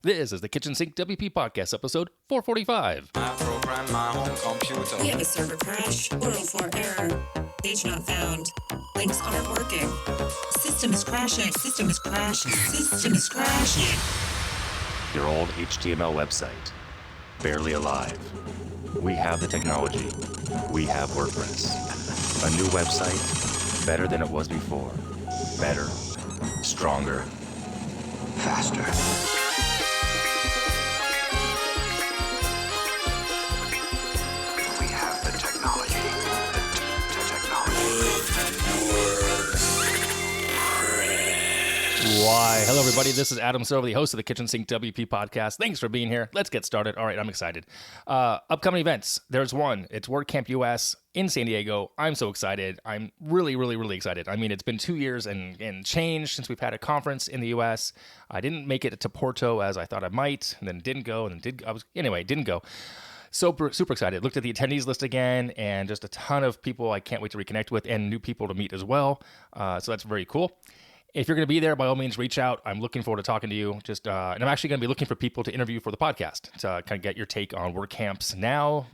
This is the Kitchen Sink WP Podcast, episode 445. I program my home computer. We have a server crash, 404 error, page not found, links aren't working, system is crashing, system is crashing, system is crashing. Your old HTML website, barely alive. We have the technology. We have WordPress. A new website, better than it was before. Better, stronger, faster. We have the technology. Why, hello everybody, this is Adam Silver, the host of the Kitchen Sink WP Podcast. Thanks for being here. Let's get started. All right, I'm excited. Upcoming events. There's one. It's WordCamp US in San Diego. I'm so excited. I'm really excited. I mean, it's been 2 years and change since we've had a conference in the US. I didn't make it to Porto as I thought I might, and then didn't go, and didn't go. Super excited. Looked at the attendees list again, and just a ton of people I can't wait to reconnect with, and new people to meet as well. So that's very cool. If you're going to be there, by all means, reach out. I'm looking forward to talking to you. And I'm actually going to be looking for people to interview for the podcast to kind of get your take on WordCamps now.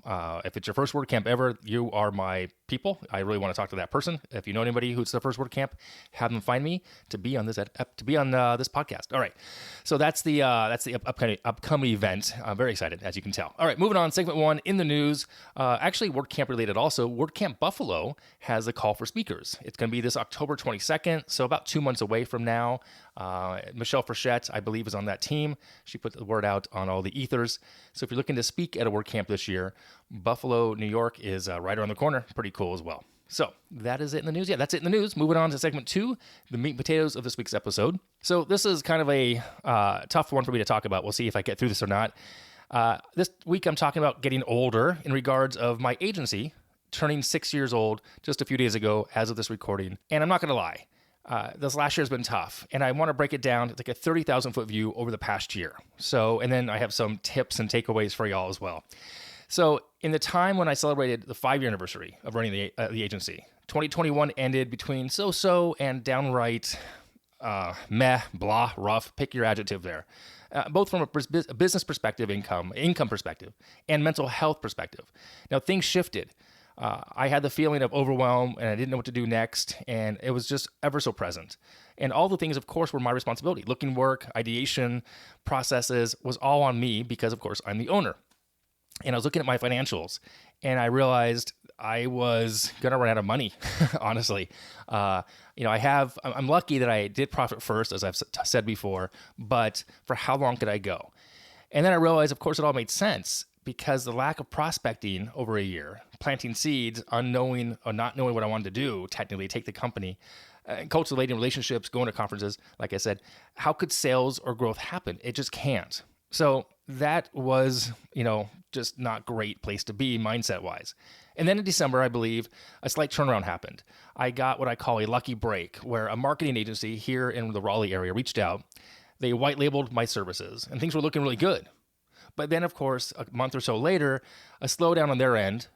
If it's your first WordCamp ever, you are my people. I really want to talk to that person. If you know anybody who's their first WordCamp, have them find me to be on this this podcast. All right, so that's the upcoming event. I'm very excited, as you can tell. All right, moving on. Segment one in the news. Actually, WordCamp related. Also, WordCamp Buffalo has a call for speakers. It's going to be this October 22nd, so about 2 months away from now. Michelle Frechette, I believe, is on that team. She put the word out on all the ethers. So if you're looking to speak at a WordCamp this year, Buffalo, New York is right around the corner. Pretty cool as well. So that is it in the news. Yeah, that's it in the news. Moving on to segment two, the meat and potatoes of this week's episode. So this is kind of a tough one for me to talk about. We'll see if I get through this or not. This week I'm talking about getting older in regards of my agency turning 6 years old just a few days ago as of this recording. And I'm not going to lie. This last year has been tough, and I want to break it down to like a 30,000 foot view over the past year. So, and then I have some tips and takeaways for y'all as well. So in the time when I celebrated the 5-year anniversary of running the agency, 2021 ended between so-so and downright meh, blah, rough, pick your adjective there. Both from a business perspective, income perspective, and mental health perspective. Now, things shifted. I had the feeling of overwhelm, and I didn't know what to do next, and it was just ever so present. And all the things, of course, were my responsibility. Looking work, ideation, processes was all on me because, of course, I'm the owner. And I was looking at my financials, and I realized I was going to run out of money, honestly. I'm lucky that I did profit first, as I've said before, but for how long could I go? And then I realized, of course, it all made sense because the lack of prospecting over a year, planting seeds, not knowing what I wanted to do, technically take the company, cultivating relationships, going to conferences, like I said, how could sales or growth happen? It just can't. So that was, just not great place to be mindset-wise. And then in December, I believe, a slight turnaround happened. I got what I call a lucky break, where a marketing agency here in the Raleigh area reached out. They white-labeled my services, and things were looking really good. But then, of course, a month or so later, a slowdown on their end,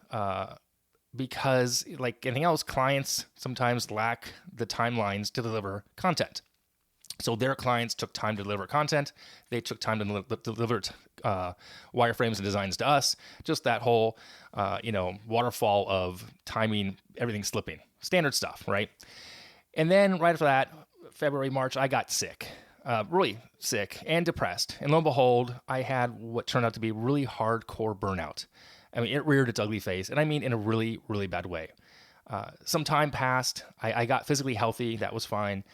because like anything else, clients sometimes lack the timelines to deliver content. So their clients took time to deliver content. They took time to deliver wireframes and designs to us. Just that whole, waterfall of timing, everything slipping. Standard stuff, right? And then right after that, February, March, I got sick. Really sick and depressed. And lo and behold, I had what turned out to be really hardcore burnout. I mean, it reared its ugly face, and I mean in a really, really bad way. Some time passed. I got physically healthy. That was fine.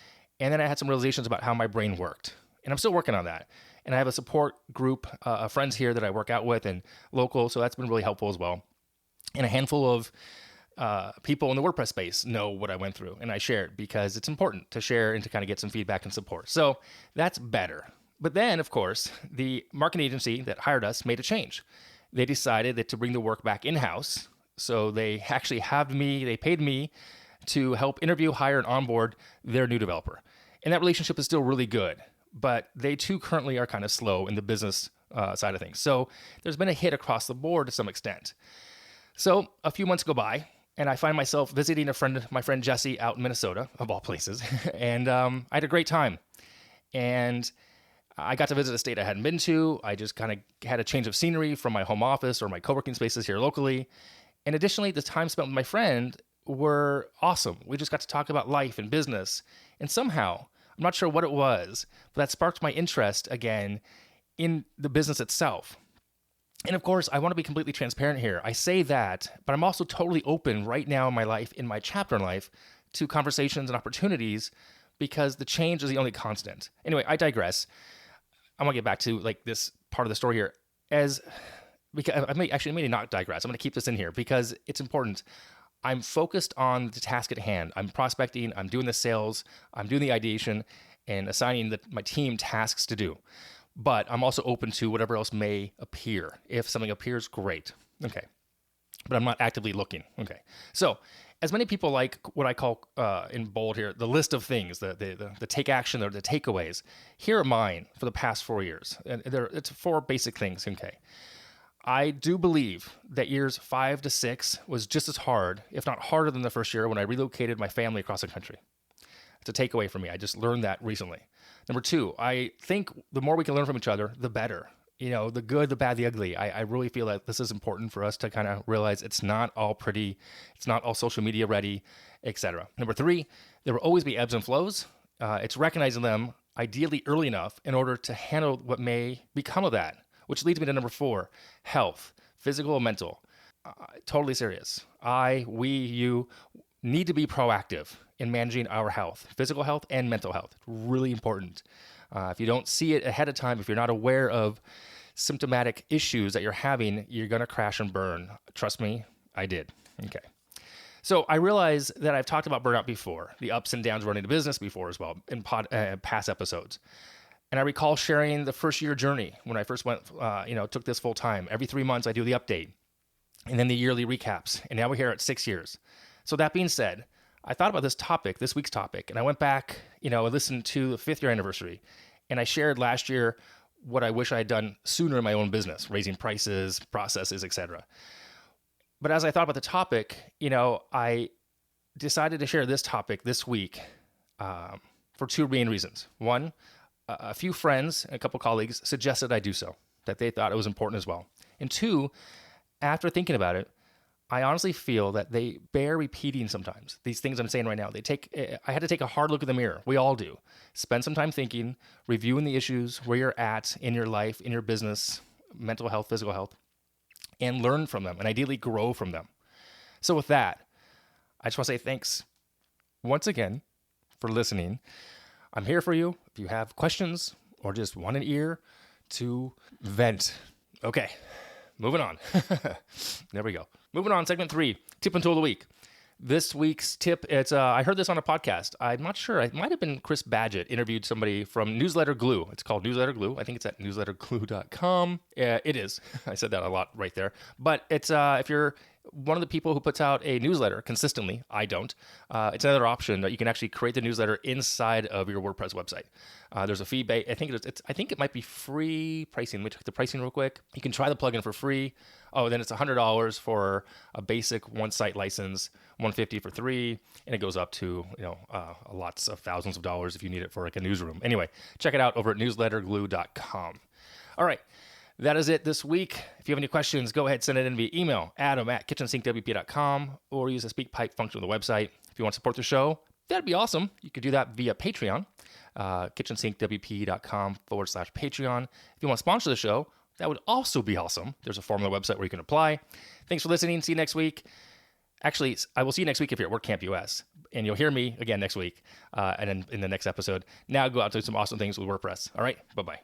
And then I had some realizations about how my brain worked. And I'm still working on that. And I have a support group of friends here that I work out with and local, so that's been really helpful as well. And a handful of people in the WordPress space know what I went through, and I shared because it's important to share and to kind of get some feedback and support. So that's better. But then, of course, the marketing agency that hired us made a change. They decided that to bring the work back in-house. So they actually they paid me to help interview, hire, and onboard their new developer. And that relationship is still really good, but they too currently are kind of slow in the business side of things. So there's been a hit across the board to some extent. So a few months go by, and I find myself visiting my friend Jesse out in Minnesota, of all places, and I had a great time. And I got to visit a state I hadn't been to. I just kind of had a change of scenery from my home office or my co-working spaces here locally. And additionally, the time spent with my friend were awesome. We just got to talk about life and business. And somehow, I'm not sure what it was, but that sparked my interest again in the business itself. And of course, I want to be completely transparent here. I say that, but I'm also totally open right now in my life, in my chapter in life, to conversations and opportunities because the change is the only constant. Anyway, I digress. I want to get back to like this part of the story here. Because I may not digress. I'm going to keep this in here because it's important. I'm focused on the task at hand. I'm prospecting. I'm doing the sales. I'm doing the ideation and assigning my team tasks to do. But I'm also open to whatever else may appear. If something appears, great. Okay. But I'm not actively looking. Okay. So as many people like what I call in bold here, the list of things, the take action or the takeaways, here are mine for the past 4 years. And it's 4 basic things. Okay. I do believe that years 5 to 6 was just as hard, if not harder than the first year when I relocated my family across the country. It's a takeaway for me. I just learned that recently. Number 2, I think the more we can learn from each other, the better. You know, the good, the bad, the ugly. I really feel that this is important for us to kind of realize it's not all pretty, it's not all social media ready, etc. Number 3, there will always be ebbs and flows. It's recognizing them ideally early enough in order to handle what may become of that, which leads me to number 4, health, physical and mental. Totally serious. You need to be proactive in managing our health, physical health and mental health. Really important. If you don't see it ahead of time, if you're not aware of symptomatic issues that you're having, you're going to crash and burn. Trust me, I did. Okay. So I realize that I've talked about burnout before, the ups and downs running a business before as well in past episodes. And I recall sharing the first year journey when I first took this full time. Every 3 months, I do the update and then the yearly recaps. And now we're here at 6 years. So that being said, I thought about this week's topic, and I went back, and listened to the 5th year anniversary. And I shared last year what I wish I had done sooner in my own business, raising prices, processes, etc. But as I thought about the topic, I decided to share this topic this week for 2 main reasons. One, a few friends and a couple colleagues suggested I do so, that they thought it was important as well. And 2, after thinking about it, I honestly feel that they bear repeating sometimes. These things I'm saying right now, I had to take a hard look in the mirror. We all do. Spend some time thinking, reviewing the issues, where you're at in your life, in your business, mental health, physical health, and learn from them and ideally grow from them. So with that, I just want to say thanks once again for listening. I'm here for you if you have questions or just want an ear to vent. Okay, moving on. There we go. Moving on, segment 3, tip and tool of the week. This week's tip, I heard this on a podcast. I'm not sure. It might have been Chris Badgett interviewed somebody from Newsletter Glue. It's called Newsletter Glue. I think it's at newsletterglue.com. It is. I said that a lot right there. But it's if you're one of the people who puts out a newsletter consistently, I don't. It's another option that you can actually create the newsletter inside of your WordPress website. There's a fee. I think it might be free pricing. Let me check the pricing real quick. You can try the plugin for free. Oh, then it's $100 for a basic one-site license, $150 for 3, and it goes up to lots of thousands of dollars if you need it for like a newsroom. Anyway, check it out over at newsletterglue.com. All right. That is it this week. If you have any questions, go ahead, send it in via email, adam@kitchensinkwp.com, or use the SpeakPipe function on the website. If you want to support the show, that'd be awesome. You could do that via Patreon, kitchensinkwp.com/Patreon. If you want to sponsor the show, that would also be awesome. There's a form on the website where you can apply. Thanks for listening. See you next week. Actually, I will see you next week if you're at WordCamp US, and you'll hear me again next week and then in the next episode. Now go out and do some awesome things with WordPress. All right, bye-bye.